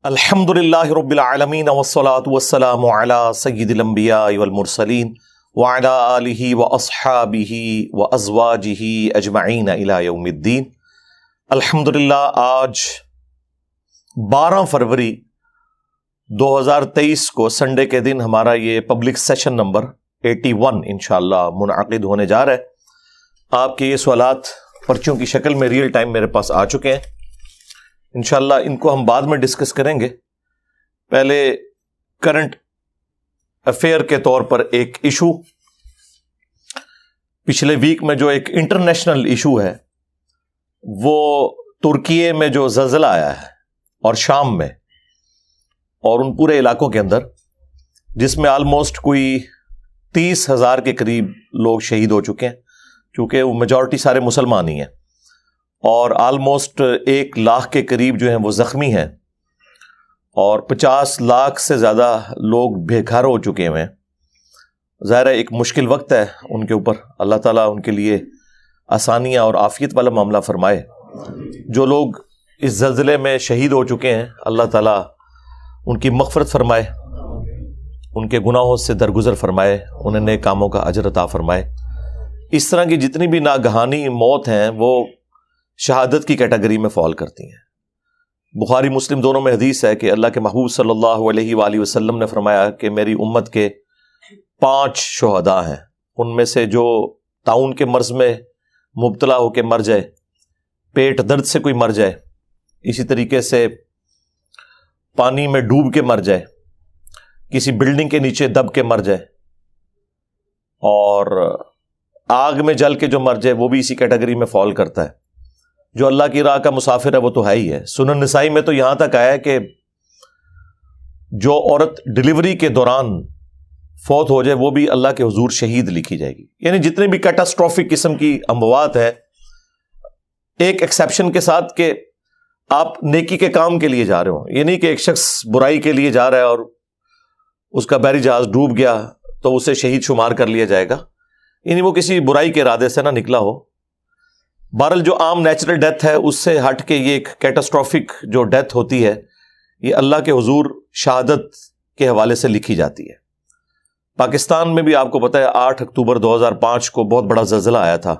الحمدللہ رب العالمین والصلاة والسلام علی سید الانبیاء والمرسلین وعلی آلہ واصحابہ وازواجہ اجمعین الی یوم الدین۔ الحمدللہ آج 12 فروری 2023 کو سنڈے کے دن ہمارا یہ پبلک سیشن نمبر 81 انشاءاللہ منعقد ہونے جا رہا ہے۔ آپ کے یہ سوالات پرچیوں کی شکل میں ریئل ٹائم میرے پاس آ چکے ہیں، انشاءاللہ ان کو ہم بعد میں ڈسکس کریں گے۔ پہلے کرنٹ افیئر کے طور پر ایک ایشو، پچھلے ویک میں جو ایک انٹرنیشنل ایشو ہے وہ ترکیے میں جو زلزلہ آیا ہے اور شام میں اور ان پورے علاقوں کے اندر، جس میں آلموسٹ کوئی 30,000 کے قریب لوگ شہید ہو چکے ہیں، چونکہ وہ میجورٹی سارے مسلمان ہی ہیں، اور آلموسٹ 1 لاکھ کے قریب جو ہیں وہ زخمی ہیں، اور 50 لاکھ سے زیادہ لوگ بے گھر ہو چکے ہیں۔ ظاہر ہے ایک مشکل وقت ہے ان کے اوپر، اللہ تعالیٰ ان کے لیے آسانیاں اور عافیت والا معاملہ فرمائے۔ جو لوگ اس زلزلے میں شہید ہو چکے ہیں، اللہ تعالیٰ ان کی مغفرت فرمائے، ان کے گناہوں سے درگزر فرمائے، انہیں نیک کاموں کا اجر عطا فرمائے۔ اس طرح کی جتنی بھی ناگہانی موت ہیں وہ شہادت کی کیٹیگری میں فال کرتی ہیں۔ بخاری مسلم دونوں میں حدیث ہے کہ اللہ کے محبوب صلی اللہ علیہ وآلہ وسلم نے فرمایا کہ میری امت کے 5 شہداء ہیں، ان میں سے جو طاعون کے مرض میں مبتلا ہو کے مر جائے، پیٹ درد سے کوئی مر جائے، اسی طریقے سے پانی میں ڈوب کے مر جائے، کسی بلڈنگ کے نیچے دب کے مر جائے، اور آگ میں جل کے جو مر جائے وہ بھی اسی کیٹیگری میں فال کرتا ہے۔ جو اللہ کی راہ کا مسافر ہے وہ تو ہے ہی ہے۔ سنن نسائی میں تو یہاں تک آیا ہے کہ جو عورت ڈلیوری کے دوران فوت ہو جائے وہ بھی اللہ کے حضور شہید لکھی جائے گی۔ یعنی جتنے بھی کیٹاسٹروفک قسم کی اموات ہے، ایک ایکسیپشن کے ساتھ کہ آپ نیکی کے کام کے لیے جا رہے ہو، یہ نہیں کہ ایک شخص برائی کے لیے جا رہا ہے اور اس کا بحری جہاز ڈوب گیا تو اسے شہید شمار کر لیا جائے گا، یعنی وہ کسی برائی کے ارادے سے نہ نکلا ہو۔ بہرحال جو عام نیچرل ڈیتھ ہے اس سے ہٹ کے یہ ایک کیٹاسٹروفک جو ڈیتھ ہوتی ہے، یہ اللہ کے حضور شہادت کے حوالے سے لکھی جاتی ہے۔ پاکستان میں بھی آپ کو پتہ ہے 8 اکتوبر 2005 کو بہت بڑا زلزلہ آیا تھا،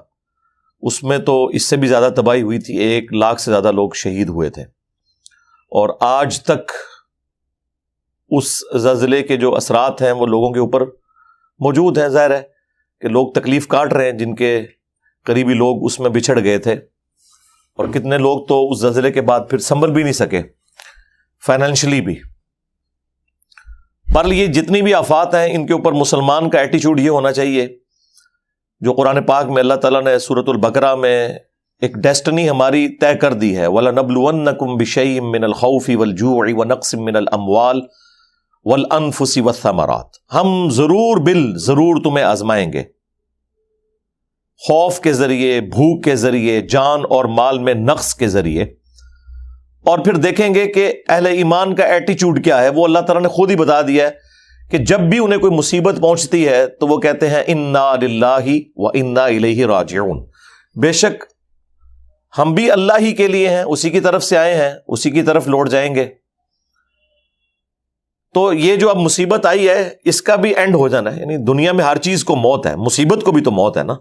اس میں تو اس سے بھی زیادہ تباہی ہوئی تھی، 1 لاکھ سے زیادہ لوگ شہید ہوئے تھے، اور آج تک اس زلزلے کے جو اثرات ہیں وہ لوگوں کے اوپر موجود ہیں۔ ظاہر ہے کہ لوگ تکلیف کاٹ رہے ہیں، جن کے قریبی لوگ اس میں بچھڑ گئے تھے، اور کتنے لوگ تو اس زلزلے کے بعد پھر سنبھل بھی نہیں سکے فائنینشلی بھی۔ پر یہ جتنی بھی آفات ہیں ان کے اوپر مسلمان کا ایٹیچیوڈ یہ ہونا چاہیے، جو قرآن پاک میں اللہ تعالیٰ نے سورۃ البقرہ میں ایک ڈیسٹنی ہماری طے کر دی ہے، وَلَنَبْلُوَنَّكُمْ بِشَيْءٍ مِّنَ الْخَوْفِ وَالْجُوعِ وَنَقْصٍ مِّنَ الْأَمْوَالِ وَالْأَنفُسِ وَالثَّمَرَاتِ، ہم ضرور تمہیں آزمائیں گے، خوف کے ذریعے، بھوک کے ذریعے، جان اور مال میں نقص کے ذریعے۔ اور پھر دیکھیں گے کہ اہل ایمان کا ایٹیچیوڈ کیا ہے، وہ اللہ تعالیٰ نے خود ہی بتا دیا ہے کہ جب بھی انہیں کوئی مصیبت پہنچتی ہے تو وہ کہتے ہیں انا للہ و انا الیہ راجعون، بے شک ہم بھی اللہ ہی کے لیے ہیں، اسی کی طرف سے آئے ہیں، اسی کی طرف لوٹ جائیں گے۔ تو یہ جو اب مصیبت آئی ہے اس کا بھی اینڈ ہو جانا ہے، یعنی دنیا میں ہر چیز کو موت ہے، مصیبت کو بھی تو موت ہے نا۔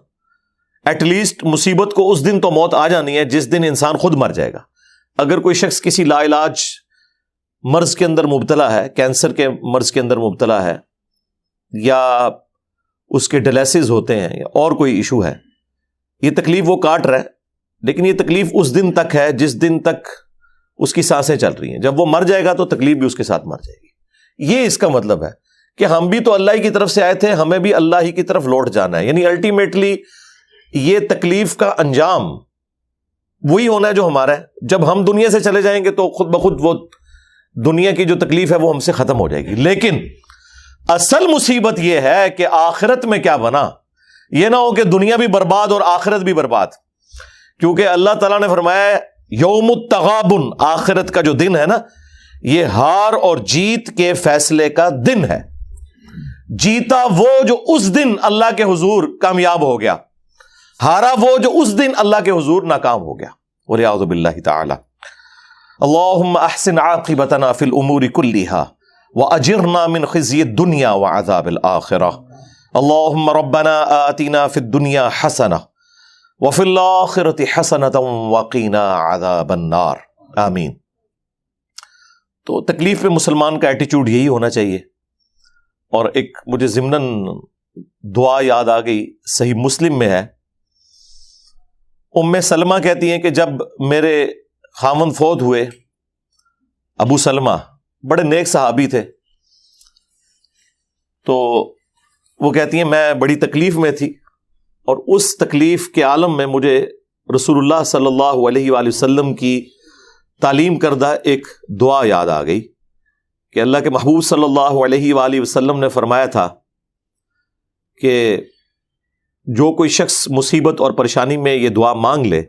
ایٹ لیسٹ مصیبت کو اس دن تو موت آ جانی ہے جس دن انسان خود مر جائے گا۔ اگر کوئی شخص کسی لا علاج مرض کے اندر مبتلا ہے، کینسر کے مرض کے اندر مبتلا ہے، یا اس کے ڈائلسس ہوتے ہیں، یا اور کوئی ایشو ہے، یہ تکلیف وہ کاٹ رہا ہے، لیکن یہ تکلیف اس دن تک ہے جس دن تک اس کی سانسیں چل رہی ہیں۔ جب وہ مر جائے گا تو تکلیف بھی اس کے ساتھ مر جائے گی۔ یہ اس کا مطلب ہے کہ ہم بھی تو اللہ ہی کی طرف سے آئے تھے، ہمیں بھی اللہ ہی کی طرف لوٹ جانا ہے، یعنی الٹیمیٹلی یہ تکلیف کا انجام وہی ہونا ہے جو ہمارا ہے۔ جب ہم دنیا سے چلے جائیں گے تو خود بخود وہ دنیا کی جو تکلیف ہے وہ ہم سے ختم ہو جائے گی، لیکن اصل مصیبت یہ ہے کہ آخرت میں کیا بنا، یہ نہ ہو کہ دنیا بھی برباد اور آخرت بھی برباد، کیونکہ اللہ تعالیٰ نے فرمایا یوم التغابن، آخرت کا جو دن ہے نا، یہ ہار اور جیت کے فیصلے کا دن ہے۔ جیتا وہ جو اس دن اللہ کے حضور کامیاب ہو گیا، ہارا وہ جو اس دن اللہ کے حضور ناکام ہو گیا، والعیاذ باللہ تعالی۔ اللہم احسن عاقبتنا فی الامور کلہا واجرنا من خزی الدنیا وعذاب الآخرہ اللہم ربنا آتنا فی الدنیا حسنہ وفی الآخرۃ حسنۃ وقنا عذاب النار، آمین۔ تو تکلیف میں مسلمان کا ایٹیچیوڈ یہی ہونا چاہیے۔ اور ایک مجھے ضمناً دعا یاد آ گئی، صحیح مسلم میں ہے، ام سلمہ کہتی ہیں کہ جب میرے خاوند فوت ہوئے، ابو سلمہ بڑے نیک صحابی تھے، تو وہ کہتی ہیں میں بڑی تکلیف میں تھی، اور اس تکلیف کے عالم میں مجھے رسول اللہ صلی اللہ علیہ وآلہ وسلم کی تعلیم کردہ ایک دعا یاد آ گئی کہ اللہ کے محبوب صلی اللہ علیہ وآلہ وسلم نے فرمایا تھا کہ جو کوئی شخص مصیبت اور پریشانی میں یہ دعا مانگ لے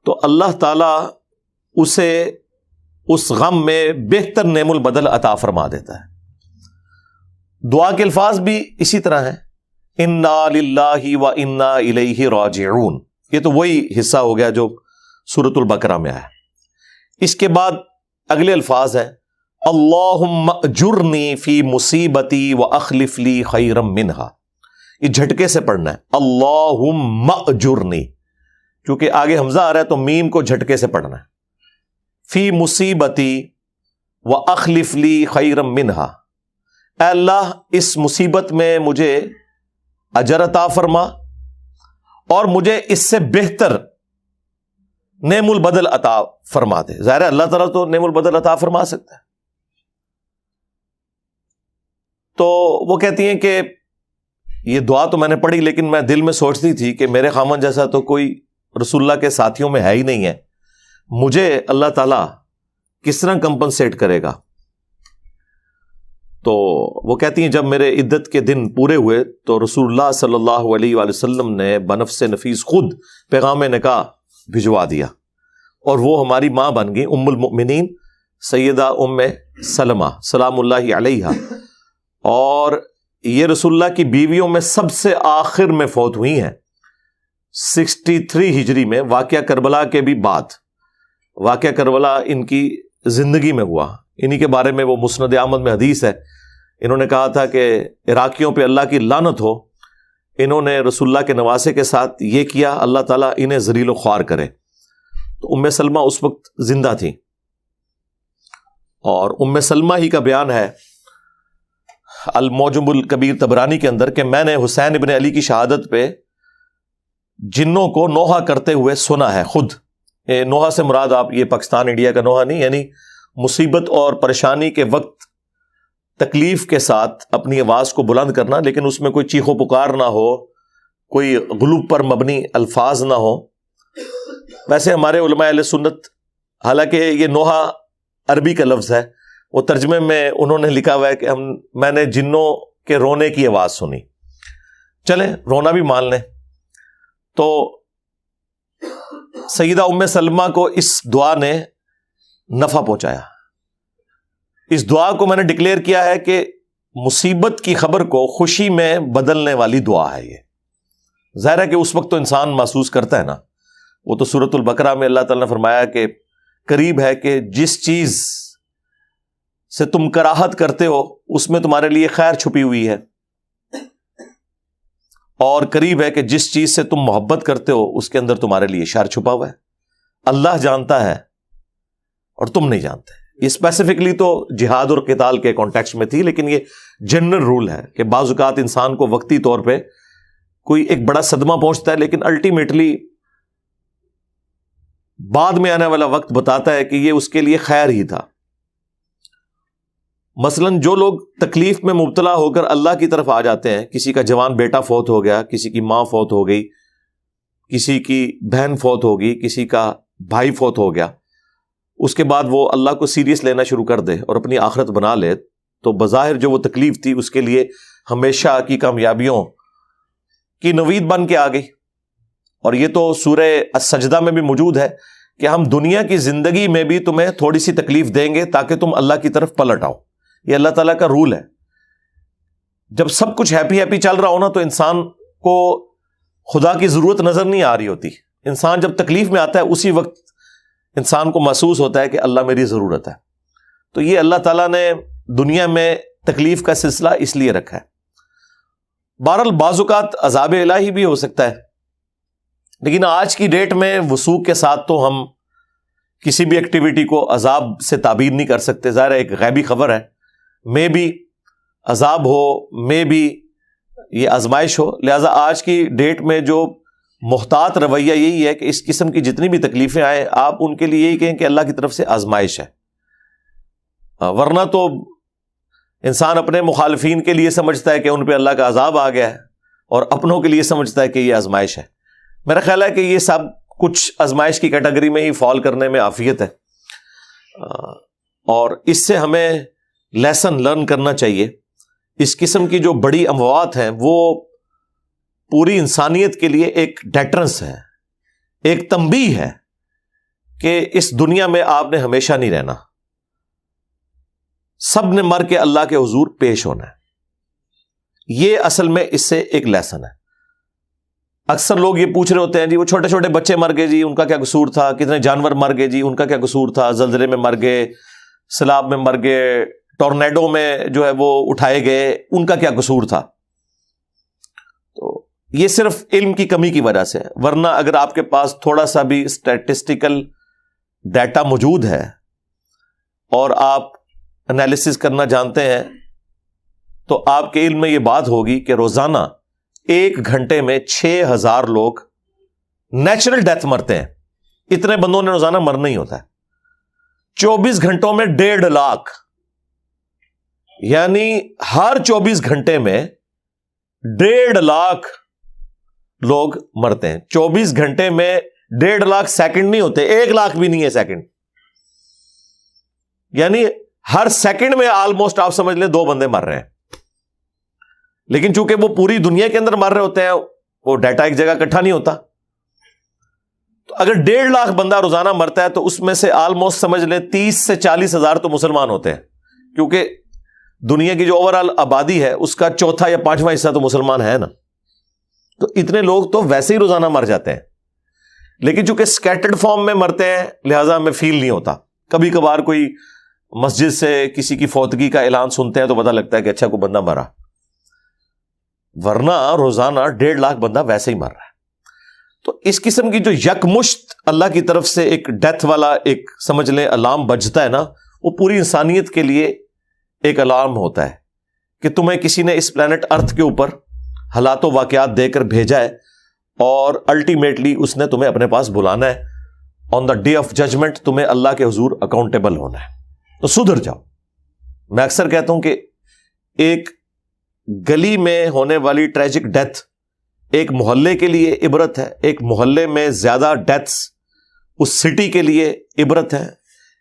تو اللہ تعالیٰ اسے اس غم میں بہتر نعم البدل عطا فرما دیتا ہے۔ دعا کے الفاظ بھی اسی طرح ہیں، انا للہ و انا الیہ راجعون، یہ تو وہی حصہ ہو گیا جو سورۃ البقرہ میں آیا۔ اس کے بعد اگلے الفاظ ہیں اللہم اجرنی فی مصیبتی واخلف لی خیرا منہا، یہ جھٹکے سے پڑھنا ہے، اللہم اجرنی، چونکہ آگے حمزہ آ رہا ہے تو میم کو جھٹکے سے پڑھنا ہے، فی مصیبتی واخلف لی خیرا منہا، اے اللہ اس مصیبت میں مجھے اجر عطا فرما اور مجھے اس سے بہتر نعم البدل عطا فرما دے۔ ظاہر ہے اللہ تعالیٰ تو نعم البدل عطا فرما سکتا ہے۔ تو وہ کہتی ہیں کہ یہ دعا تو میں نے پڑھی، لیکن میں دل میں سوچتی تھی کہ میرے خامن جیسا تو کوئی رسول اللہ کے ساتھیوں میں ہے ہی نہیں ہے، مجھے اللہ تعالیٰ کس طرح کمپنسیٹ کرے گا؟ تو وہ کہتی ہیں جب میرے عدت کے دن پورے ہوئے تو رسول اللہ صلی اللہ علیہ وآلہ وسلم نے بنفس نفیس خود پیغام نکاح بھجوا دیا، اور وہ ہماری ماں بن گئی، ام المؤمنین سیدہ ام سلمہ سلام اللہ علیہا، اور یہ رسول اللہ کی بیویوں میں سب سے آخر میں فوت ہوئی ہیں 63 ہجری میں، واقعہ کربلا کے بھی بعد۔ واقعہ کربلا ان کی زندگی میں ہوا، انہی کے بارے میں وہ مسند احمد میں حدیث ہے، انہوں نے کہا تھا کہ عراقیوں پہ اللہ کی لعنت ہو، انہوں نے رسول اللہ کے نواسے کے ساتھ یہ کیا، اللہ تعالیٰ انہیں ذلیل و خوار کرے۔ تو ام سلمہ اس وقت زندہ تھی، اور ام سلمہ ہی کا بیان ہے المعجم الکبیر طبرانی کے اندر کہ میں نے حسین ابن علی کی شہادت پہ جنوں کو نوحہ کرتے ہوئے سنا ہے خود۔ نوحہ سے مراد آپ یہ پاکستان انڈیا کا نوحہ نہیں، یعنی مصیبت اور پریشانی کے وقت تکلیف کے ساتھ اپنی آواز کو بلند کرنا، لیکن اس میں کوئی چیخ و پکار نہ ہو، کوئی غلوب پر مبنی الفاظ نہ ہو۔ ویسے ہمارے علماء اہل سنت، حالانکہ یہ نوحہ عربی کا لفظ ہے، وہ ترجمے میں انہوں نے لکھا ہوا ہے کہ میں نے جنوں کے رونے کی آواز سنی، چلیں رونا بھی مان لیں۔ تو سیدہ ام سلمہ کو اس دعا نے نفع پہنچایا۔ اس دعا کو میں نے ڈکلیئر کیا ہے کہ مصیبت کی خبر کو خوشی میں بدلنے والی دعا ہے یہ۔ ظاہر ہے کہ اس وقت تو انسان محسوس کرتا ہے نا، وہ تو سورۃ البقرہ میں اللہ تعالیٰ نے فرمایا کہ قریب ہے کہ جس چیز سے تم کراہت کرتے ہو اس میں تمہارے لیے خیر چھپی ہوئی ہے، اور قریب ہے کہ جس چیز سے تم محبت کرتے ہو اس کے اندر تمہارے لیے شر چھپا ہوا ہے۔ اللہ جانتا ہے اور تم نہیں جانتے۔ یہ اسپیسیفکلی تو جہاد اور قتال کے کانٹیکسٹ میں تھی، لیکن یہ جنرل رول ہے کہ بعض اوقات انسان کو وقتی طور پہ کوئی ایک بڑا صدمہ پہنچتا ہے، لیکن الٹیمیٹلی بعد میں آنے والا وقت بتاتا ہے کہ یہ اس کے لیے خیر ہی تھا۔ مثلاً جو لوگ تکلیف میں مبتلا ہو کر اللہ کی طرف آ جاتے ہیں، کسی کا جوان بیٹا فوت ہو گیا، کسی کی ماں فوت ہو گئی، کسی کی بہن فوت ہو گئی، کسی کا بھائی فوت ہو گیا، اس کے بعد وہ اللہ کو سیریس لینا شروع کر دے اور اپنی آخرت بنا لے، تو بظاہر جو وہ تکلیف تھی اس کے لیے ہمیشہ کی کامیابیوں کی نوید بن کے آ گئی۔ اور یہ تو سورہ السجدہ میں بھی موجود ہے کہ ہم دنیا کی زندگی میں بھی تمہیں تھوڑی سی تکلیف دیں گے تاکہ تم اللہ کی طرف پلٹ آؤ۔ یہ اللہ تعالیٰ کا رول ہے۔ جب سب کچھ ہیپی ہیپی چل رہا ہو نا تو انسان کو خدا کی ضرورت نظر نہیں آ رہی ہوتی۔ انسان جب تکلیف میں آتا ہے اسی وقت انسان کو محسوس ہوتا ہے کہ اللہ میری ضرورت ہے. تو یہ اللہ تعالیٰ نے دنیا میں تکلیف کا سلسلہ اس لیے رکھا ہے. بہرحال بعض اوقات عذاب الہی بھی ہو سکتا ہے، لیکن آج کی ڈیٹ میں وثوق کے ساتھ تو ہم کسی بھی ایکٹیویٹی کو عذاب سے تعبیر نہیں کر سکتے. ظاہر ہے ایک غیبی خبر ہے، میں بھی عذاب ہو، میں بھی یہ آزمائش ہو. لہذا آج کی ڈیٹ میں جو محتاط رویہ یہی ہے کہ اس قسم کی جتنی بھی تکلیفیں آئیں آپ ان کے لیے یہی کہیں کہ اللہ کی طرف سے آزمائش ہے. ورنہ تو انسان اپنے مخالفین کے لیے سمجھتا ہے کہ ان پہ اللہ کا عذاب آ گیا ہے، اور اپنوں کے لیے سمجھتا ہے کہ یہ آزمائش ہے. میرا خیال ہے کہ یہ سب کچھ آزمائش کی کیٹیگری میں ہی فال کرنے میں عافیت ہے، اور اس سے ہمیں لیسن لرن کرنا چاہیے. اس قسم کی جو بڑی اموات ہیں وہ پوری انسانیت کے لیے ایک ڈیٹرنس ہے، ایک تنبیہ ہے کہ اس دنیا میں آپ نے ہمیشہ نہیں رہنا، سب نے مر کے اللہ کے حضور پیش ہونا ہے. یہ اصل میں اس سے ایک لیسن ہے. اکثر لوگ یہ پوچھ رہے ہوتے ہیں جی وہ چھوٹے چھوٹے بچے مر گئے جی ان کا کیا قصور تھا، کتنے جانور مر گئے جی ان کا کیا قصور تھا، زلزلے میں مر گئے، سیلاب میں مر گئے، ٹورنیڈو میں جو ہے وہ اٹھائے گئے، ان کا کیا قصور تھا. تو یہ صرف علم کی کمی کی وجہ سے ہے، ورنہ اگر آپ کے پاس تھوڑا سا بھی اسٹیٹسٹیکل ڈیٹا موجود ہے اور آپ انالیسس کرنا جانتے ہیں تو آپ کے علم میں یہ بات ہوگی کہ روزانہ 1 گھنٹے میں 6000 لوگ نیچرل ڈیتھ مرتے ہیں. اتنے بندوں نے روزانہ مرنا ہی ہوتا ہے. 24 گھنٹوں میں 1.5 لاکھ، یعنی ہر 24 گھنٹے میں 1.5 لاکھ لوگ مرتے ہیں. 24 گھنٹے میں 1.5 لاکھ سیکنڈ نہیں ہوتے، 1 لاکھ بھی نہیں ہے سیکنڈ. یعنی ہر سیکنڈ میں آلموسٹ آپ سمجھ لیں 2 بندے مر رہے ہیں. لیکن چونکہ وہ پوری دنیا کے اندر مر رہے ہوتے ہیں، وہ ڈیٹا ایک جگہ اکٹھا نہیں ہوتا. تو اگر 1.5 لاکھ بندہ روزانہ مرتا ہے تو اس میں سے آلموسٹ سمجھ لیں 30 سے 40 ہزار تو مسلمان ہوتے ہیں، کیونکہ دنیا کی جو اوور آل آبادی ہے اس کا 4واں یا 5واں حصہ تو مسلمان ہے نا. تو اتنے لوگ تو ویسے ہی روزانہ مر جاتے ہیں، لیکن چونکہ اسکیٹرڈ فارم میں مرتے ہیں لہٰذا ہمیں فیل نہیں ہوتا. کبھی کبھار کوئی مسجد سے کسی کی فوتگی کا اعلان سنتے ہیں تو پتہ لگتا ہے کہ اچھا کوئی بندہ مرا، ورنہ روزانہ 1.5 لاکھ بندہ ویسے ہی مر رہا ہے. تو اس قسم کی جو یکمشت اللہ کی طرف سے ایک ڈیتھ والا ایک سمجھ لیں الارم بجتا ہے نا، وہ پوری انسانیت کے لیے ایک الارم ہوتا ہے کہ تمہیں کسی نے اس پلانٹ ارتھ کے اوپر حالات و واقعات دے کر بھیجا ہے، اور الٹیمیٹلی اس نے تمہیں اپنے پاس بلانا ہے. آن دا ڈے آف ججمنٹ تمہیں اللہ کے حضور اکاؤنٹیبل ہونا ہے. تو سدھر جاؤ. میں اکثر کہتا ہوں کہ ایک گلی میں ہونے والی ٹریجک ڈیتھ ایک محلے کے لیے عبرت ہے، ایک محلے میں زیادہ ڈیتھس اس سٹی کے لیے عبرت ہے.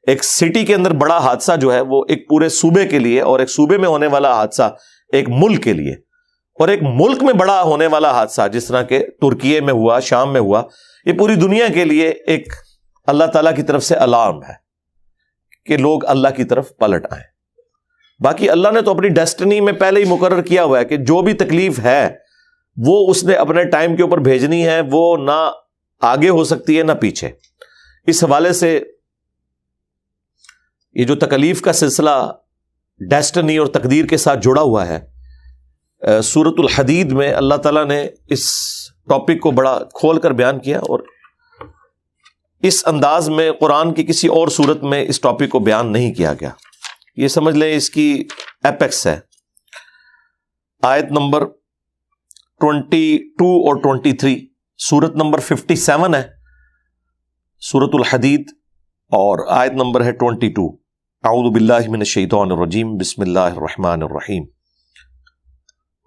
ایک سٹی کے اندر بڑا حادثہ جو ہے وہ ایک پورے صوبے کے لیے، اور ایک صوبے میں ہونے والا حادثہ ایک ملک کے لیے، اور ایک ملک میں بڑا ہونے والا حادثہ جس طرح کہ ترکیے میں ہوا، شام میں ہوا، یہ پوری دنیا کے لیے ایک اللہ تعالیٰ کی طرف سے الارم ہے کہ لوگ اللہ کی طرف پلٹ آئیں. باقی اللہ نے تو اپنی ڈیسٹنی میں پہلے ہی مقرر کیا ہوا ہے کہ جو بھی تکلیف ہے وہ اس نے اپنے ٹائم کے اوپر بھیجنی ہے، وہ نہ آگے ہو سکتی ہے نہ پیچھے. اس حوالے سے یہ جو تکلیف کا سلسلہ ڈیسٹنی اور تقدیر کے ساتھ جڑا ہوا ہے، سورۃ الحدید میں اللہ تعالیٰ نے اس ٹاپک کو بڑا کھول کر بیان کیا، اور اس انداز میں قرآن کی کسی اور سورت میں اس ٹاپک کو بیان نہیں کیا گیا. یہ سمجھ لیں اس کی ایپیکس ہے. آیت نمبر 22 اور 23، سورت نمبر 57 ہے سورۃ الحدید، اور آیت نمبر ہے 22. اعوذ باللہ من الشیطان الرجیم، بسم اللہ الرحمن الرحیم.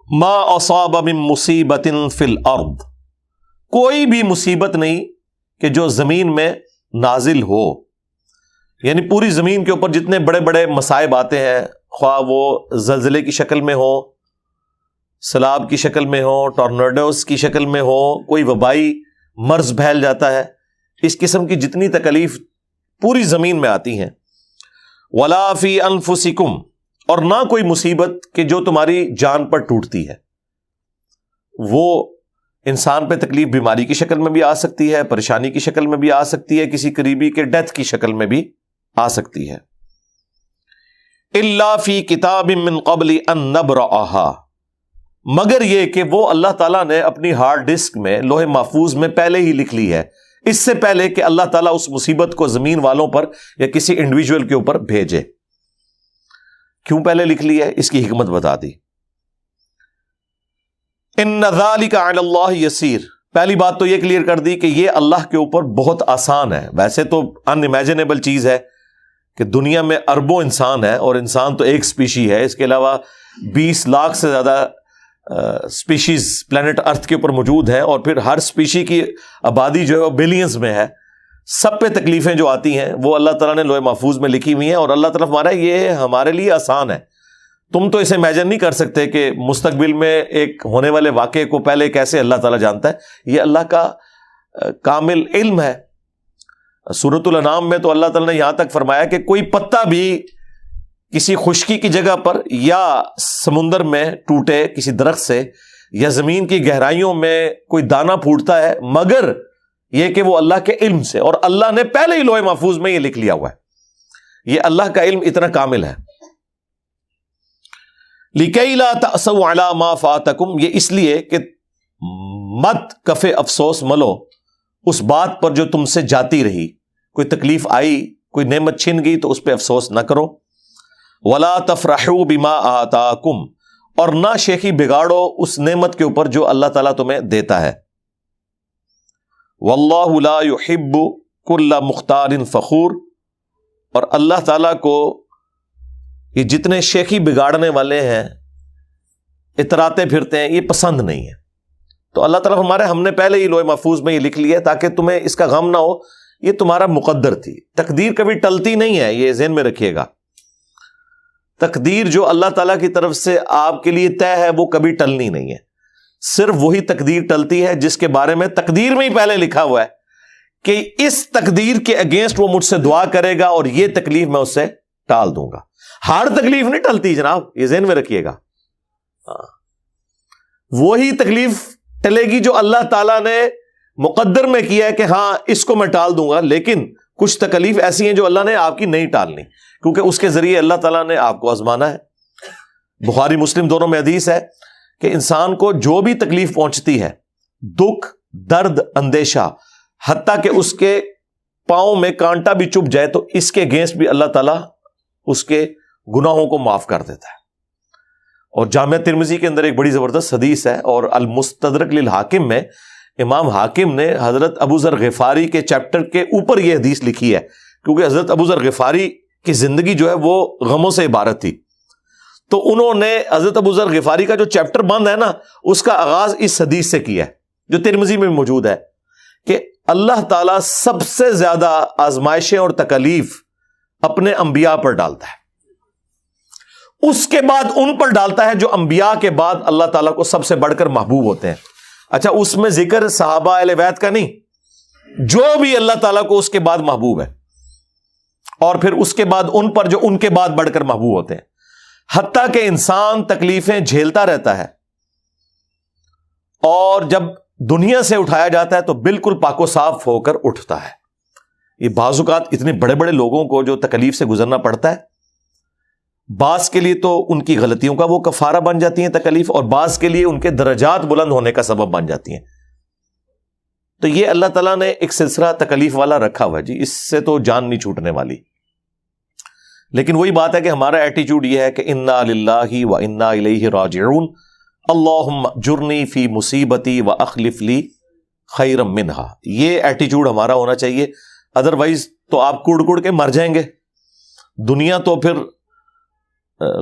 ما اصاب من مصیبت فی الارض، کوئی بھی مصیبت نہیں کہ جو زمین میں نازل ہو. یعنی پوری زمین کے اوپر جتنے بڑے بڑے مصائب آتے ہیں، خواہ وہ زلزلے کی شکل میں ہو، سیلاب کی شکل میں ہو، ٹورنیڈوز کی شکل میں ہو، کوئی وبائی مرض پھیل جاتا ہے، اس قسم کی جتنی تکلیف پوری زمین میں آتی ہیں. ولا فی انفسکم، اور نہ کوئی مصیبت کہ جو تمہاری جان پر ٹوٹتی ہے. وہ انسان پہ تکلیف بیماری کی شکل میں بھی آ سکتی ہے، پریشانی کی شکل میں بھی آ سکتی ہے، کسی قریبی کے ڈیتھ کی شکل میں بھی آ سکتی ہے۔ الا فی کتاب من قبل ان نبرأها، مگر یہ کہ وہ اللہ تعالیٰ نے اپنی ہارڈ ڈسک میں، لوح محفوظ میں پہلے ہی لکھ لی ہے، اس سے پہلے کہ اللہ تعالیٰ اس مصیبت کو زمین والوں پر یا کسی انڈیویجول کے اوپر بھیجے۔ کیوں پہلے لکھ لی ہے؟ اس کی حکمت بتا دی۔ ان ذالک علی اللہ یسیر، پہلی بات تو یہ کلیئر کر دی کہ یہ اللہ کے اوپر بہت آسان ہے۔ ویسے تو ان امیجنیبل چیز ہے کہ دنیا میں اربوں انسان ہے، اور انسان تو ایک سپیشی ہے، اس کے علاوہ 20 لاکھ سے زیادہ سپیشیز پلانٹ ارتھ کے اوپر موجود ہیں، اور پھر ہر سپیشی کی آبادی جو ہے وہ بلینز میں ہے۔ سب پہ تکلیفیں جو آتی ہیں وہ اللہ تعالیٰ نے لوح محفوظ میں لکھی ہوئی ہیں، اور اللہ تعالیٰ ہمارا یہ ہمارے لیے آسان ہے۔ تم تو اسے امیجن نہیں کر سکتے کہ مستقبل میں ایک ہونے والے واقعے کو پہلے کیسے اللہ تعالیٰ جانتا ہے، یہ اللہ کا کامل علم ہے۔ سورۃ الانعام میں تو اللہ تعالیٰ نے یہاں تک فرمایا کہ کوئی پتا بھی کسی خشکی کی جگہ پر یا سمندر میں ٹوٹے کسی درخت سے، یا زمین کی گہرائیوں میں کوئی دانہ پھوٹتا ہے، مگر یہ کہ وہ اللہ کے علم سے، اور اللہ نے پہلے ہی لوح محفوظ میں یہ لکھ لیا ہوا ہے۔ یہ اللہ کا علم اتنا کامل ہے۔ لِكَيْ لَا تَأْسَوْا عَلَى مَا فَاتَكُمْ، یہ اس لیے کہ مت کفے افسوس ملو اس بات پر جو تم سے جاتی رہی، کوئی تکلیف آئی، کوئی نعمت چھن گئی تو اس پہ افسوس نہ کرو۔ وَلَا تَفْرَحُوا بِمَا آتَاكُمْ، اور نہ شیخی بگاڑو اس نعمت کے اوپر جو اللہ تعالیٰ تمہیں دیتا ہے۔ وَاللَّهُ لَا يُحِبُّ كُلَّ مُخْتَالٍ فَخُورٍ، اور اللہ تعالیٰ کو یہ جتنے شیخی بگاڑنے والے ہیں، اتراتے پھرتے ہیں، یہ پسند نہیں ہے۔ تو اللہ تعالیٰ ہم نے پہلے ہی لوح محفوظ میں یہ لکھ لیا ہے تاکہ تمہیں اس کا غم نہ ہو، یہ تمہارا مقدر تھی۔ تقدیر کبھی ٹلتی نہیں ہے، یہ ذہن میں رکھیے گا۔ تقدیر جو اللہ تعالیٰ کی طرف سے آپ کے لیے طے ہے وہ کبھی ٹلنی نہیں ہے۔ صرف وہی تقدیر ٹلتی ہے جس کے بارے میں تقدیر میں ہی پہلے لکھا ہوا ہے کہ اس تقدیر کے اگینسٹ وہ مجھ سے دعا کرے گا اور یہ تکلیف میں اس سے ٹال دوں گا۔ ہر تکلیف نہیں ٹلتی جناب، یہ ذہن میں رکھیے گا۔ وہی تکلیف ٹلے گی جو اللہ تعالیٰ نے مقدر میں کیا ہے کہ ہاں اس کو میں ٹال دوں گا، لیکن کچھ تکلیف ایسی ہیں جو اللہ نے آپ کی نہیں ٹالنی، کیونکہ اس کے ذریعے اللہ تعالیٰ نے آپ کو آزمانا ہے۔ بخاری مسلم دونوں میں حدیث ہے کہ انسان کو جو بھی تکلیف پہنچتی ہے، دکھ، درد، اندیشہ، حتیٰ کہ اس کے پاؤں میں کانٹا بھی چبھ جائے تو اس کے اگینسٹ بھی اللہ تعالیٰ اس کے گناہوں کو معاف کر دیتا ہے۔ اور جامعہ ترمذی کے اندر ایک بڑی زبردست حدیث ہے، اور المستدرک للحاکم میں امام حاکم نے حضرت ابو ذر غفاری کے چیپٹر کے اوپر یہ حدیث لکھی ہے، کیونکہ حضرت ابو ذر غفاری کی زندگی جو ہے وہ غموں سے عبارت تھی، تو انہوں نے حضرت ابو ذر غفاری کا جو چیپٹر بند ہے نا، اس کا آغاز اس حدیث سے کیا ہے جو ترمذی میں موجود ہے کہ اللہ تعالیٰ سب سے زیادہ آزمائشیں اور تکالیف اپنے انبیاء پر ڈالتا ہے، اس کے بعد ان پر ڈالتا ہے جو انبیاء کے بعد اللہ تعالیٰ کو سب سے بڑھ کر محبوب ہوتے ہیں۔ اچھا، اس میں ذکر صحابہ اہل بیت کا نہیں، جو بھی اللہ تعالیٰ کو اس کے بعد محبوب ہے، اور پھر اس کے بعد ان پر جو ان کے بعد بڑھ کر محبوب ہوتے ہیں، حتیٰ کہ انسان تکلیفیں جھیلتا رہتا ہے، اور جب دنیا سے اٹھایا جاتا ہے تو بالکل پاک و صاف ہو کر اٹھتا ہے۔ یہ بعض اوقات اتنے بڑے بڑے لوگوں کو جو تکلیف سے گزرنا پڑتا ہے، بعض کے لیے تو ان کی غلطیوں کا وہ کفارہ بن جاتی ہیں تکلیف، اور بعض کے لیے ان کے درجات بلند ہونے کا سبب بن جاتی ہیں۔ تو یہ اللہ تعالیٰ نے ایک سلسلہ تکلیف والا رکھا ہوا ہے جی، اس سے تو جان نہیں چھوٹنے والی۔ لیکن وہی بات ہے کہ ہمارا ایٹیچیوڈ یہ ہے کہ انا للہ و انا الیہ راجعون، اللہم جرنی فی مصیبتی و اخلف لی خیرا منہا، یہ ایٹیچیوڈ ہمارا ہونا چاہیے، ادروائز تو آپ کڑ کڑ کے مر جائیں گے۔ دنیا تو پھر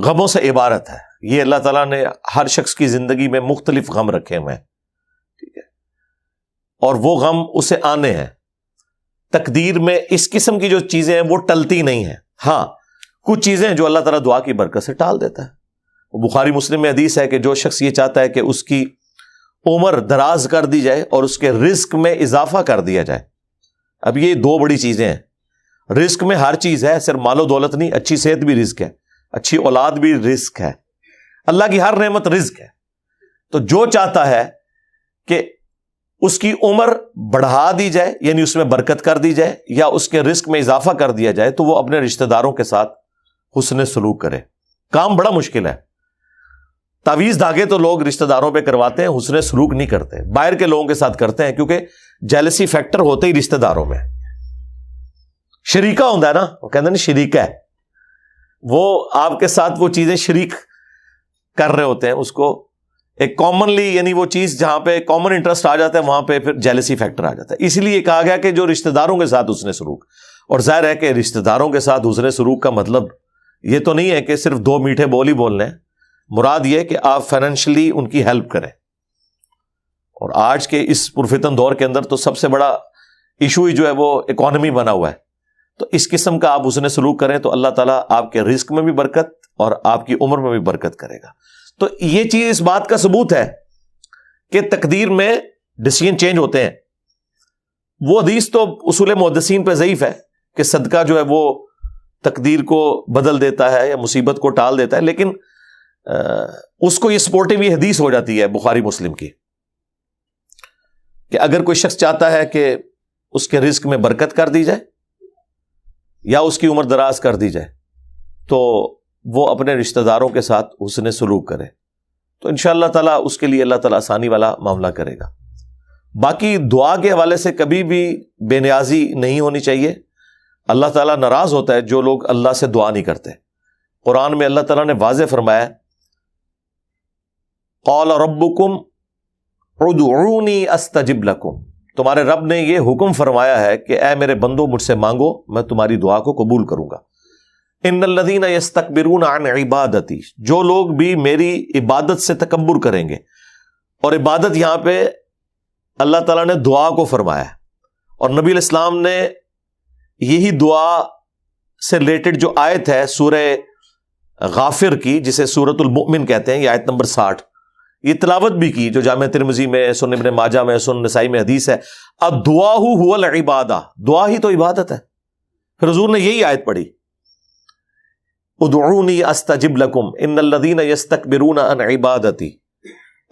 غموں سے عبارت ہے، یہ اللہ تعالیٰ نے ہر شخص کی زندگی میں مختلف غم رکھے ہوئے ہیں، ٹھیک ہے، اور وہ غم اسے آنے ہیں۔ تقدیر میں اس قسم کی جو چیزیں ہیں وہ ٹلتی نہیں ہیں، ہاں کچھ چیزیں جو اللہ تعالیٰ دعا کی برکت سے ٹال دیتا ہے۔ بخاری مسلم میں حدیث ہے کہ جو شخص یہ چاہتا ہے کہ اس کی عمر دراز کر دی جائے اور اس کے رزق میں اضافہ کر دیا جائے، اب یہ دو بڑی چیزیں ہیں، رزق میں ہر چیز ہے، صرف مال و دولت نہیں، اچھی صحت بھی رزق ہے، اچھی اولاد بھی رزق ہے، اللہ کی ہر نعمت رزق ہے۔ تو جو چاہتا ہے کہ اس کی عمر بڑھا دی جائے یعنی اس میں برکت کر دی جائے یا اس کے رزق میں اضافہ کر دیا جائے تو وہ اپنے رشتہ داروں کے ساتھ حسن سلوک کرے. کام بڑا مشکل ہے. تعویذ دھاگے تو لوگ رشتہ داروں پہ کرواتے ہیں, حسن سلوک نہیں کرتے, باہر کے لوگوں کے ساتھ کرتے ہیں کیونکہ جیلسی فیکٹر ہوتے ہی رشتہ داروں میں. شریکہ ہوتا ہے نا, وہ کہتے ہیں نا شریکہ ہے, وہ آپ کے ساتھ وہ چیزیں شریک کر رہے ہوتے ہیں, اس کو ایک کامنلی یعنی وہ چیز جہاں پہ کامن انٹرسٹ آ جاتا ہے وہاں پہ پھر جیلسی فیکٹر آ جاتا ہے. اس لیے کہا گیا کہ جو رشتہ داروں کے ساتھ حسن سلوک, اور ظاہر ہے کہ رشتہ داروں کے ساتھ حسن سلوک کا مطلب یہ تو نہیں ہے کہ صرف 2 میٹھے بول ہی بولنے ہیں, مراد یہ کہ آپ فائنینشلی ان کی ہیلپ کریں. اور آج کے اس پرفتن دور کے اندر تو سب سے بڑا ایشو ہی جو ہے وہ اکانومی بنا ہوا ہے, تو اس قسم کا آپ حسن سلوک کریں تو اللہ تعالیٰ آپ کے رزق میں بھی برکت اور آپ کی عمر میں بھی برکت کرے گا. تو یہ چیز اس بات کا ثبوت ہے کہ تقدیر میں ڈیسیژن چینج ہوتے ہیں. وہ حدیث تو اصول محدثین پہ ضعیف ہے کہ صدقہ جو ہے وہ تقدیر کو بدل دیتا ہے یا مصیبت کو ٹال دیتا ہے, لیکن اس کو یہ سپورٹیو یہ حدیث ہو جاتی ہے بخاری مسلم کی کہ اگر کوئی شخص چاہتا ہے کہ اس کے رزق میں برکت کر دی جائے یا اس کی عمر دراز کر دی جائے تو وہ اپنے رشتہ داروں کے ساتھ حسن سلوک کرے, تو انشاءاللہ تعالیٰ اس کے لیے اللہ تعالیٰ آسانی والا معاملہ کرے گا. باقی دعا کے حوالے سے کبھی بھی بے نیازی نہیں ہونی چاہیے. اللہ تعالیٰ ناراض ہوتا ہے جو لوگ اللہ سے دعا نہیں کرتے. قرآن میں اللہ تعالیٰ نے واضح فرمایا قال ربکم ادعونی استجب لکم, تمہارے رب نے یہ حکم فرمایا ہے کہ اے میرے بندو مجھ سے مانگو میں تمہاری دعا کو قبول کروں گا. ان الذین یستکبرون عن عبادتی, جو لوگ بھی میری عبادت سے تکبر کریں گے, اور عبادت یہاں پہ اللہ تعالیٰ نے دعا کو فرمایا ہے, اور نبی علیہ السلام نے یہی دعا سے ریلیٹڈ جو آیت ہے سورہ غافر کی جسے سورۃ المؤمن کہتے ہیں, یہ آیت نمبر 60, یہ تلاوت بھی کی جو جامع ترمذی میں, سنن ابن ماجہ میں, سنن نسائی میں حدیث ہے. الدعاء هو العبادہ, دعا ہی تو عبادت ہے. پھر حضور نے یہی آیت پڑھی ادعونی استجب لکم ان الذین یستکبرون عن عبادتی,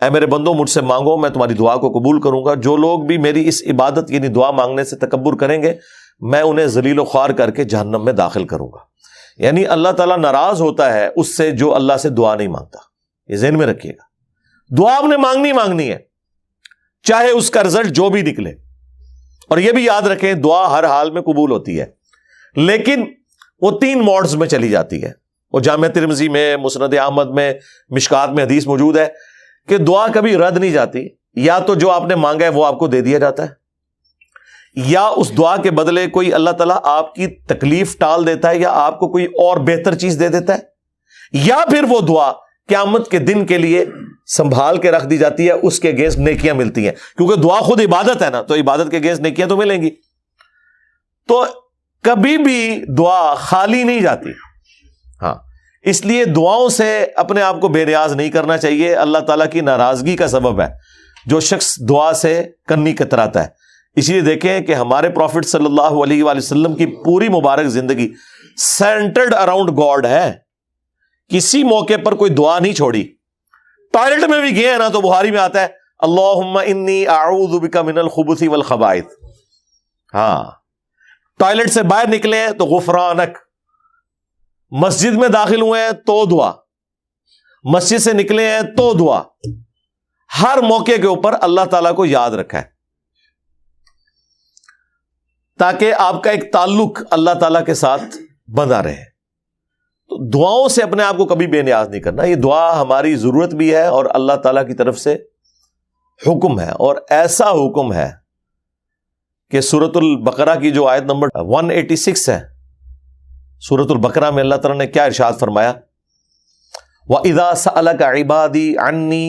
اے میرے بندو مجھ سے مانگو میں تمہاری دعا کو قبول کروں گا. جو لوگ بھی میری اس عبادت یعنی دعا مانگنے سے تکبر کریں گے میں انہیں ذلیل و خوار کر کے جہنم میں داخل کروں گا. یعنی اللہ تعالیٰ ناراض ہوتا ہے اس سے جو اللہ سے دعا نہیں مانگتا. یہ ذہن میں رکھیے گا, دعا آپ نے مانگنی ہے چاہے اس کا رزلٹ جو بھی نکلے. اور یہ بھی یاد رکھیں دعا ہر حال میں قبول ہوتی ہے, لیکن وہ 3 موڈز میں چلی جاتی ہے. وہ جامع ترمذی میں, مسند احمد میں, مشکات میں حدیث موجود ہے کہ دعا کبھی رد نہیں جاتی. یا تو جو آپ نے مانگا ہے وہ آپ کو دے دیا جاتا ہے, یا اس دعا کے بدلے کوئی اللہ تعالیٰ آپ کی تکلیف ٹال دیتا ہے یا آپ کو کوئی اور بہتر چیز دے دیتا ہے, یا پھر وہ دعا قیامت کے دن کے لیے سنبھال کے رکھ دی جاتی ہے, اس کے اگینسٹ نیکیاں ملتی ہیں. کیونکہ دعا خود عبادت ہے نا, تو عبادت کے اگینسٹ نیکیاں تو ملیں گی. تو کبھی بھی دعا خالی نہیں جاتی. ہاں, اس لیے دعاؤں سے اپنے آپ کو بے نیاز نہیں کرنا چاہیے. اللہ تعالیٰ کی ناراضگی کا سبب ہے جو شخص دعا سے کنی کتراتا ہے. اس لیے دیکھیں کہ ہمارے پروفٹ صلی اللہ علیہ وآلہ وسلم کی پوری مبارک زندگی سینٹرڈ اراؤنڈ گاڈ ہے. کسی موقع پر کوئی دعا نہیں چھوڑی. ٹوائلٹ میں بھی گئے ہیں نا تو بخاری میں آتا ہے اللہم انی اعوذ بک من الخبث والخبائث. ہاں, ٹوائلٹ سے باہر نکلے ہیں تو غفرانک, مسجد میں داخل ہوئے ہیں تو دعا, مسجد سے نکلے ہیں تو دعا. ہر موقع کے اوپر اللہ تعالیٰ کو یاد رکھا ہے تاکہ آپ کا ایک تعلق اللہ تعالیٰ کے ساتھ بنا رہے. تو دعاؤں سے اپنے آپ کو کبھی بے نیاز نہیں کرنا. یہ دعا ہماری ضرورت بھی ہے اور اللہ تعالیٰ کی طرف سے حکم ہے, اور ایسا حکم ہے کہ سورۃ البقرہ کی جو آیت نمبر 186 ہے, سورۃ البقرہ میں اللہ تعالیٰ نے کیا ارشاد فرمایا وَإِذَا سَأَلَكَ عِبَادِي عَنِّي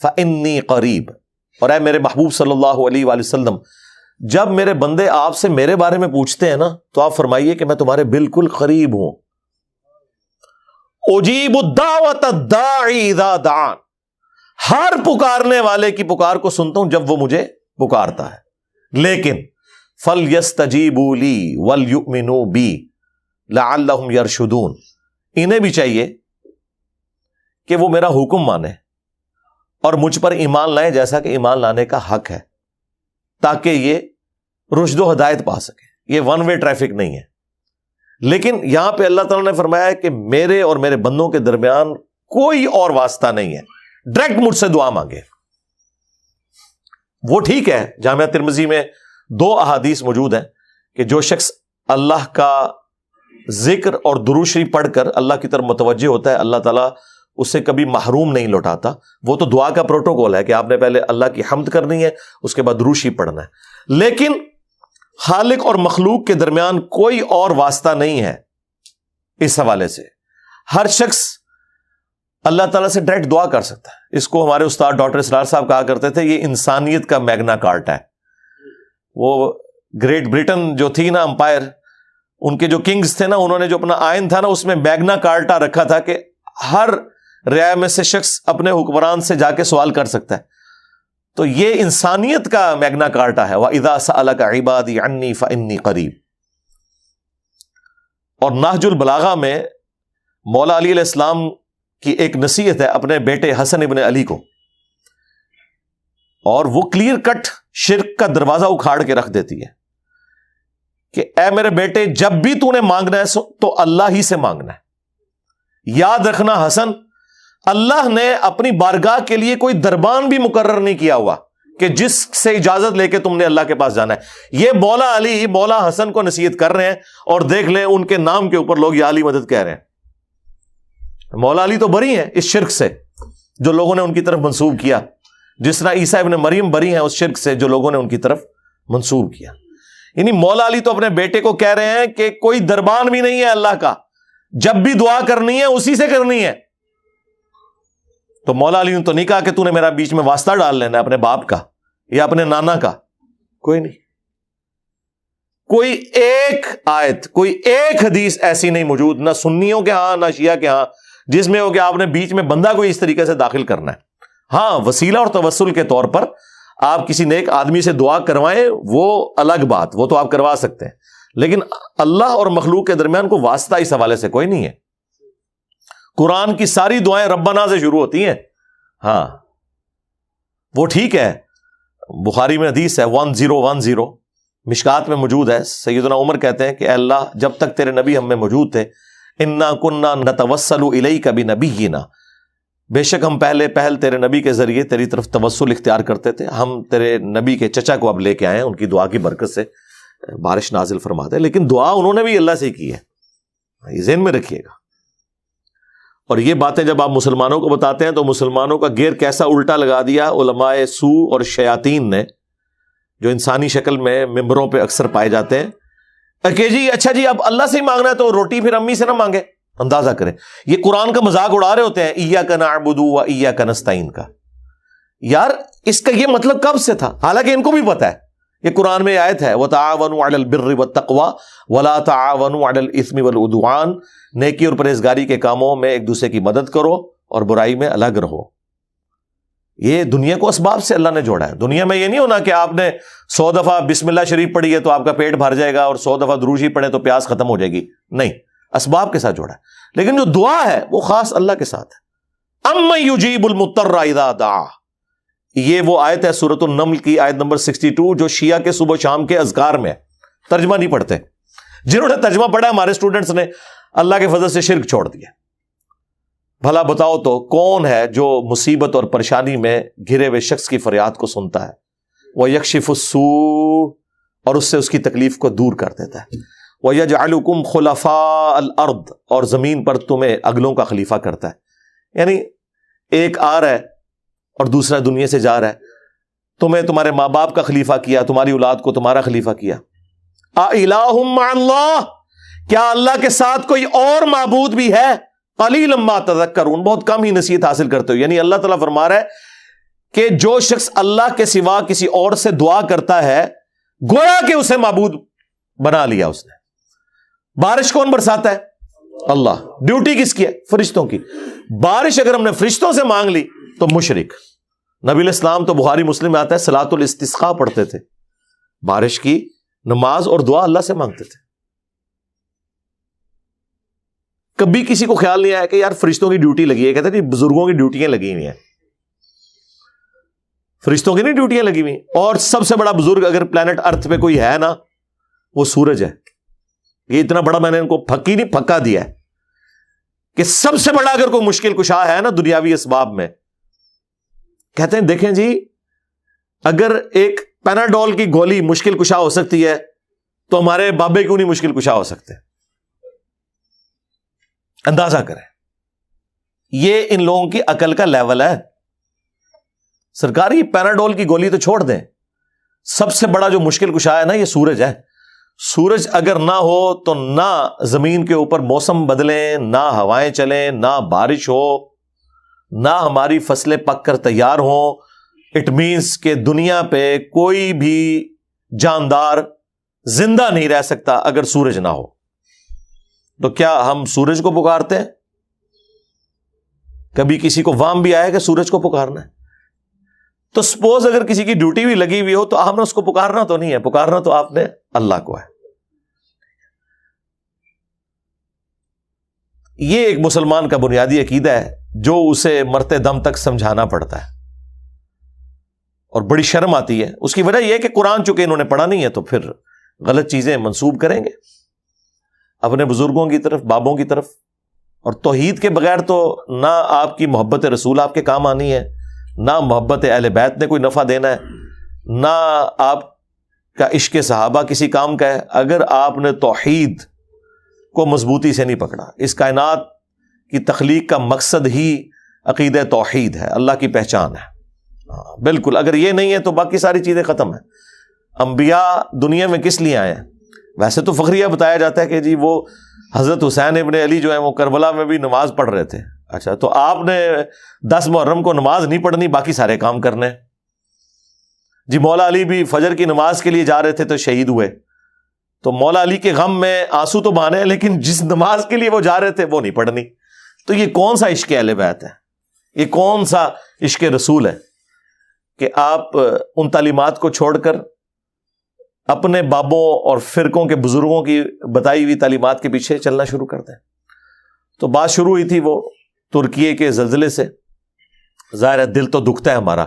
فَإِنِّي قَرِيبٌ. اور اے میرے محبوب صلی اللہ علیہ وآلہ وسلم جب میرے بندے آپ سے میرے بارے میں پوچھتے ہیں نا تو آپ فرمائیے کہ میں تمہارے بالکل قریب ہوں. اجیب الدعوۃ الداعی اذا دعان, ہر پکارنے والے کی پکار کو سنتا ہوں جب وہ مجھے پکارتا ہے. لیکن فَلْيَسْتَجِيبُوا لِي وَلْيُؤْمِنُوا بِي لَعَلَّهُمْ يَرْشُدُونَ, انہیں بھی چاہیے کہ وہ میرا حکم مانے اور مجھ پر ایمان لائیں جیسا کہ ایمان لانے کا حق ہے. تاکہ یہ رشد و ہدایت پا سکے. یہ ون وے ٹریفک نہیں ہے. لیکن یہاں پہ اللہ تعالیٰ نے فرمایا کہ میرے اور میرے بندوں کے درمیان کوئی اور واسطہ نہیں ہے, ڈائریکٹ مجھ سے دعا مانگے. وہ ٹھیک ہے, جامعہ ترمذی میں 2 احادیث موجود ہیں کہ جو شخص اللہ کا ذکر اور درود شریف پڑھ کر اللہ کی طرف متوجہ ہوتا ہے, اللہ تعالیٰ اسے کبھی محروم نہیں لوٹاتا. وہ تو دعا کا پروٹوکول ہے کہ آپ نے پہلے اللہ کی حمد کرنی ہے, اس کے بعد درود شریف پڑھنا ہے. لیکن خالق اور مخلوق کے درمیان کوئی اور واسطہ نہیں ہے. اس حوالے سے ہر شخص اللہ تعالیٰ سے ڈائریکٹ دعا کر سکتا ہے. اس کو ہمارے استاد ڈاکٹر اسرار صاحب کہا کرتے تھے یہ انسانیت کا میگنا کارٹا ہے. وہ گریٹ برٹن جو تھی نا امپائر, ان کے جو کنگز تھے نا, انہوں نے جو اپنا آئین تھا نا اس میں میگنا کارٹا رکھا تھا کہ ہر رعایا میں سے شخص اپنے حکمران سے جا کے سوال کر سکتا ہے. تو یہ انسانیت کا میگنا کارٹا ہے. وَإِذَا سَأَلَكَ عِبَادِي عَنِّي فَإِنِّي قَرِيبٌ. اور نہج البلاغہ میں مولا علی علیہ السلام کی ایک نصیحت ہے اپنے بیٹے حسن ابن علی کو, اور وہ کلیئر کٹ شرک کا دروازہ اکھاڑ کے رکھ دیتی ہے کہ اے میرے بیٹے, جب بھی تو نے مانگنا ہے تو اللہ ہی سے مانگنا ہے. یاد رکھنا حسن, اللہ نے اپنی بارگاہ کے لیے کوئی دربان بھی مقرر نہیں کیا ہوا کہ جس سے اجازت لے کے تم نے اللہ کے پاس جانا ہے. یہ مولا علی مولا حسن کو نصیحت کر رہے ہیں, اور دیکھ لیں ان کے نام کے اوپر لوگ یا علی مدد کہہ رہے ہیں. مولا علی تو بری ہیں اس شرک سے جو لوگوں نے ان کی طرف منسوب کیا, جس طرح عیسیٰ ابن مریم بری ہیں اس شرک سے جو لوگوں نے ان کی طرف منسوب کیا. یعنی مولا علی تو اپنے بیٹے کو کہہ رہے ہیں کہ کوئی دربان بھی نہیں ہے اللہ کا, جب بھی دعا کرنی ہے اسی سے کرنی ہے. تو مولا علی نے تو نہیں کہا کہ تو نے میرا بیچ میں واسطہ ڈال لینا اپنے باپ کا یا اپنے نانا کا. کوئی نہیں. کوئی ایک آیت, کوئی ایک حدیث ایسی نہیں موجود, نہ سنیوں کے ہاں نہ شیعہ کے ہاں, جس میں ہو کہ آپ نے بیچ میں بندہ کوئی اس طریقے سے داخل کرنا ہے. ہاں, وسیلہ اور توسل کے طور پر آپ کسی نیک آدمی سے دعا کروائیں وہ الگ بات, وہ تو آپ کروا سکتے ہیں, لیکن اللہ اور مخلوق کے درمیان کوئی واسطہ اس حوالے سے کوئی نہیں ہے. قرآن کی ساری دعائیں ربنا سے شروع ہوتی ہیں. ہاں وہ ٹھیک ہے, بخاری میں حدیث ہے 1010, مشکات میں موجود ہے. سیدنا عمر کہتے ہیں کہ اے اللہ, جب تک تیرے نبی ہم میں موجود تھے, انا کننا نتوسل الیک بنبینا, بے شک ہم پہل تیرے نبی کے ذریعے تیری طرف توسل اختیار کرتے تھے. ہم تیرے نبی کے چچا کو اب لے کے آئے ہیں, ان کی دعا کی برکت سے بارش نازل فرماتے ہیں. لیکن دعا انہوں نے بھی اللہ سے کی ہے, یہ ذہن میں رکھیے گا. اور یہ باتیں جب آپ مسلمانوں کو بتاتے ہیں تو مسلمانوں کا گیر کیسا الٹا لگا دیا علماء سو اور شیاطین نے, جو انسانی شکل میں ممبروں پہ اکثر پائے جاتے ہیں کہ جی اچھا جی اب اللہ سے ہی مانگنا ہے تو روٹی پھر امی سے نہ مانگے. اندازہ کریں, یہ قرآن کا مذاق اڑا رہے ہوتے ہیں ایاک نعبد و ایاک نستعین کا. یار اس کا یہ مطلب کب سے تھا, حالانکہ ان کو بھی پتا ہے. یہ قرآن میں آیت ہے وَتَعَاوَنُوا عَلَى الْبِرِّ وَالتَّقْوَى وَلَا تَعَاوَنُوا عَلَى الْإِثْمِ وَالْعُدْوَانِ, نیکی اور پرہیزگاری کے کاموں میں ایک دوسرے کی مدد کرو اور برائی میں الگ رہو. یہ دنیا کو اسباب سے اللہ نے جوڑا ہے. دنیا میں یہ نہیں ہونا کہ آپ نے 100 دفعہ بسم اللہ شریف پڑھی ہے تو آپ کا پیٹ بھر جائے گا, اور 100 دفعہ درود شریف پڑھیں تو پیاس ختم ہو جائے گی. نہیں, اسباب کے ساتھ جوڑا ہے. لیکن جو دعا ہے وہ خاص اللہ کے ساتھ ہے. اَمَّن يُجِيبُ الْمُضْطَرَّ إِذَا دَعَاهُ, یہ وہ آیت ہے سورۃ النمل کی آیت نمبر 62 جو شیعہ کے صبح شام کے اذکار میں. ترجمہ نہیں پڑھتے. جنہوں نے ترجمہ پڑھا ہمارے اسٹوڈنٹس نے اللہ کے فضل سے شرک چھوڑ دیا. بھلا بتاؤ تو کون ہے جو مصیبت اور پریشانی میں گھرے ہوئے شخص کی فریاد کو سنتا ہے, وَيَكْشِفُ السُّوءَ, اور اس سے اس کی تکلیف کو دور کر دیتا ہے, وَيَجْعَلُكُمْ خُلَفَاءَ الْأَرْضِ, اور زمین پر تمہیں اگلوں کا خلیفہ کرتا ہے. یعنی ایک آ رہا ہے اور دوسرا دنیا سے جا رہا ہے, تمہیں تمہارے ماں باپ کا خلیفہ کیا, تمہاری اولاد کو تمہارا خلیفہ کیا. اِلَٰهٌ مَّعَ اللَّهِ, کیا اللہ کے ساتھ کوئی اور معبود بھی ہے؟ قَلِيلًا مَّا تَذَكَّرُونَ, بہت کم ہی نصیحت حاصل کرتے ہو. یعنی اللہ تعالیٰ فرما رہا ہے کہ جو شخص اللہ کے سوا کسی اور سے دعا کرتا ہے گویا کہ اسے معبود بنا لیا اس نے. بارش کون برساتا ہے؟ اللہ. ڈیوٹی کس کی ہے؟ فرشتوں کی. بارش اگر ہم نے فرشتوں سے مانگ لی تو مشرک. نبی علیہ السلام تو بخاری مسلم میں آتا ہے صلاۃ الاستسقاء پڑھتے تھے, بارش کی نماز اور دعا اللہ سے مانگتے تھے. کبھی کسی کو خیال نہیں آیا کہ یار فرشتوں کی ڈیوٹی لگی ہے. کہتے ہیں بزرگوں کی ڈیوٹیاں لگی ہوئی ہیں. فرشتوں کی نہیں ڈیوٹیاں لگی ہوئی. اور سب سے بڑا بزرگ اگر پلانٹ ارتھ پہ کوئی ہے نا وہ سورج ہے. یہ اتنا بڑا میں نے ان کو پھکا دیا ہے کہ سب سے بڑا اگر کوئی مشکل کشا ہے نا دنیاوی اسباب میں، کہتے ہیں دیکھیں جی اگر ایک پیناڈول کی گولی مشکل کشا ہو سکتی ہے تو ہمارے بابے کیوں نہیں مشکل کشا ہو سکتے؟ اندازہ کریں. یہ ان لوگوں کی عقل کا لیول ہے. سرکاری پیناڈول کی گولی تو چھوڑ دیں، سب سے بڑا جو مشکل کشا ہے نا یہ سورج ہے. سورج اگر نہ ہو تو نہ زمین کے اوپر موسم بدلیں، نہ ہوائیں چلیں، نہ بارش ہو، نہ ہماری فصلیں پک کر تیار ہوں. اٹ مینس کہ دنیا پہ کوئی بھی جاندار زندہ نہیں رہ سکتا اگر سورج نہ ہو. تو کیا ہم سورج کو پکارتے ہیں؟ کبھی کسی کو وام بھی آیا کہ سورج کو پکارنا ہے؟ تو سپوز اگر کسی کی ڈیوٹی بھی لگی ہوئی ہو تو آپ نے اس کو پکارنا تو نہیں ہے، پکارنا تو آپ نے اللہ کو ہے. یہ ایک مسلمان کا بنیادی عقیدہ ہے جو اسے مرتے دم تک سمجھانا پڑتا ہے اور بڑی شرم آتی ہے. اس کی وجہ یہ ہے کہ قرآن چونکہ انہوں نے پڑھا نہیں ہے تو پھر غلط چیزیں منسوب کریں گے اپنے بزرگوں کی طرف، بابوں کی طرف. اور توحید کے بغیر تو نہ آپ کی محبت رسول آپ کے کام آنی ہے، نہ محبت اہل بیت نے کوئی نفع دینا ہے، نہ آپ کا عشق صحابہ کسی کام کا ہے اگر آپ نے توحید کو مضبوطی سے نہیں پکڑا. اس کائنات کی تخلیق کا مقصد ہی عقیدہ توحید ہے، اللہ کی پہچان ہے. بالکل اگر یہ نہیں ہے تو باقی ساری چیزیں ختم ہیں. انبیاء دنیا میں کس لیے آئے ہیں؟ ویسے تو فخریہ بتایا جاتا ہے کہ جی وہ حضرت حسین ابن علی جو ہیں وہ کربلا میں بھی نماز پڑھ رہے تھے. اچھا تو آپ نے 10 محرم کو نماز نہیں پڑھنی، باقی سارے کام کرنے. جی مولا علی بھی فجر کی نماز کے لیے جا رہے تھے تو شہید ہوئے. تو مولا علی کے غم میں آنسو تو بہانے ہیں لیکن جس نماز کے لیے وہ جا رہے تھے وہ نہیں پڑھنی. تو یہ کون سا عشق اہل بیت ہے؟ یہ کون سا عشق رسول ہے کہ آپ ان تعلیمات کو چھوڑ کر اپنے بابوں اور فرقوں کے بزرگوں کی بتائی ہوئی تعلیمات کے پیچھے چلنا شروع کرتے ہیں؟ تو بات شروع ہوئی تھی وہ ترکیے کے زلزلے سے. ظاہر ہے دل تو دکھتا ہے ہمارا.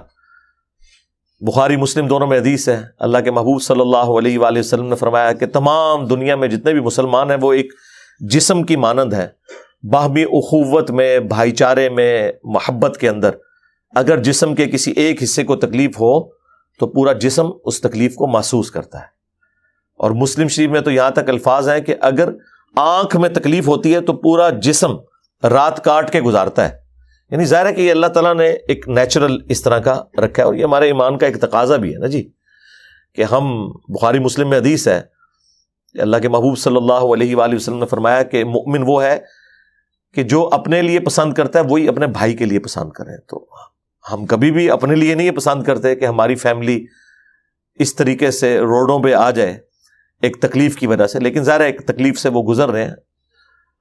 بخاری مسلم دونوں میں حدیث ہے، اللہ کے محبوب صلی اللہ علیہ وآلہ وسلم نے فرمایا کہ تمام دنیا میں جتنے بھی مسلمان ہیں وہ ایک جسم کی مانند ہیں، باہمی اخوت میں، بھائی چارے میں، محبت کے اندر. اگر جسم کے کسی ایک حصے کو تکلیف ہو تو پورا جسم اس تکلیف کو محسوس کرتا ہے. اور مسلم شریف میں تو یہاں تک الفاظ ہیں کہ اگر آنکھ میں تکلیف ہوتی ہے تو پورا جسم رات کاٹ کے گزارتا ہے. یعنی ظاہر ہے کہ یہ اللہ تعالیٰ نے ایک نیچرل اس طرح کا رکھا ہے اور یہ ہمارے ایمان کا ایک تقاضا بھی ہے نا جی کہ ہم، بخاری مسلم میں حدیث ہے کہ اللہ کے محبوب صلی اللہ علیہ وآلہ وسلم نے فرمایا کہ مؤمن وہ ہے کہ جو اپنے لیے پسند کرتا ہے وہی اپنے بھائی کے لیے پسند کرے. تو ہم کبھی بھی اپنے لیے نہیں پسند کرتے کہ ہماری فیملی اس طریقے سے روڈوں پہ آ جائے ایک تکلیف کی وجہ سے، لیکن ظاہر ہے ایک تکلیف سے وہ گزر رہے ہیں.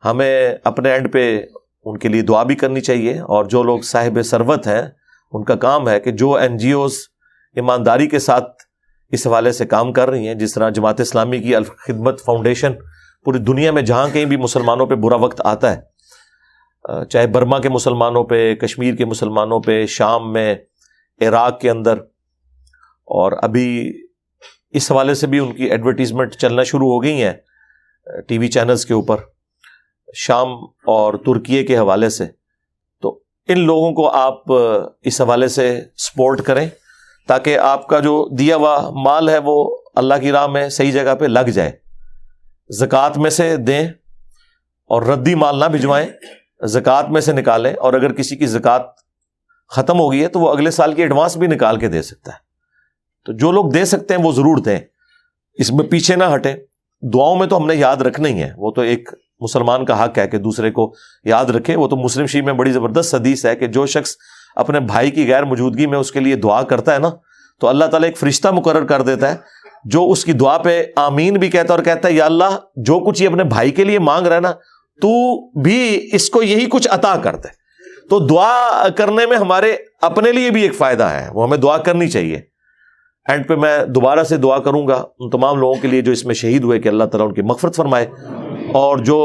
ہمیں اپنے اینڈ پہ ان کے لیے دعا بھی کرنی چاہیے. اور جو لوگ صاحب ثروت ہیں ان کا کام ہے کہ جو این جی اوز ایمانداری کے ساتھ اس حوالے سے کام کر رہی ہیں، جس طرح جماعت اسلامی کی الخدمت فاؤنڈیشن پوری دنیا میں جہاں کہیں بھی مسلمانوں پہ برا وقت آتا ہے، چاہے برما کے مسلمانوں پہ، کشمیر کے مسلمانوں پہ، شام میں، عراق کے اندر، اور ابھی اس حوالے سے بھی ان کی ایڈورٹیزمنٹ چلنا شروع ہو گئی ہیں ٹی وی چینلز کے اوپر، شام اور ترکیے کے حوالے سے. تو ان لوگوں کو آپ اس حوالے سے سپورٹ کریں تاکہ آپ کا جو دیا ہوا مال ہے وہ اللہ کی راہ میں صحیح جگہ پہ لگ جائے. زکوٰۃ میں سے دیں اور ردی مال نہ بھجوائیں، زکوٰۃ میں سے نکالیں. اور اگر کسی کی زکوٰۃ ختم ہو گئی ہے تو وہ اگلے سال کی ایڈوانس بھی نکال کے دے سکتا ہے. تو جو لوگ دے سکتے ہیں وہ ضرور دیں، اس میں پیچھے نہ ہٹیں. دعاؤں میں تو ہم نے یاد رکھنا ہی ہے، وہ تو ایک مسلمان کا حق ہے کہ دوسرے کو یاد رکھے. وہ تو مسلم شریف میں بڑی زبردست حدیث ہے کہ جو شخص اپنے بھائی کی غیر موجودگی میں اس کے لیے دعا کرتا ہے نا تو اللہ تعالیٰ ایک فرشتہ مقرر کر دیتا ہے جو اس کی دعا پہ آمین بھی کہتا ہے اور کہتا ہے یا اللہ جو کچھ یہ اپنے بھائی کے لیے مانگ رہا ہے نا تو بھی اس کو یہی کچھ عطا کر دے. تو دعا کرنے میں ہمارے اپنے لیے بھی ایک فائدہ ہے، وہ ہمیں دعا کرنی چاہیے. اینڈ پہ میں دوبارہ سے دعا کروں گا ان تمام لوگوں کے لیے جو اس میں شہید ہوئے کہ اللہ تعالیٰ ان کی مغفرت فرمائے، اور جو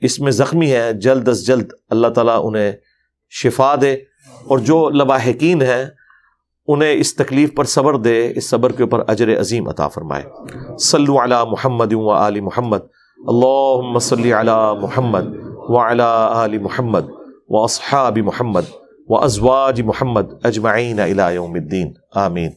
اس میں زخمی ہیں جلد از جلد اللہ تعالیٰ انہیں شفا دے، اور جو لواحقین ہیں انہیں اس تکلیف پر صبر دے، اس صبر کے اوپر اجر عظیم عطا فرمائے۔ صلو علی محمد و آل محمد، اللہم صلی علی محمد وعلی آل محمد واصحاب محمد وازواج محمد اجمعین الی یوم الدین، آمین۔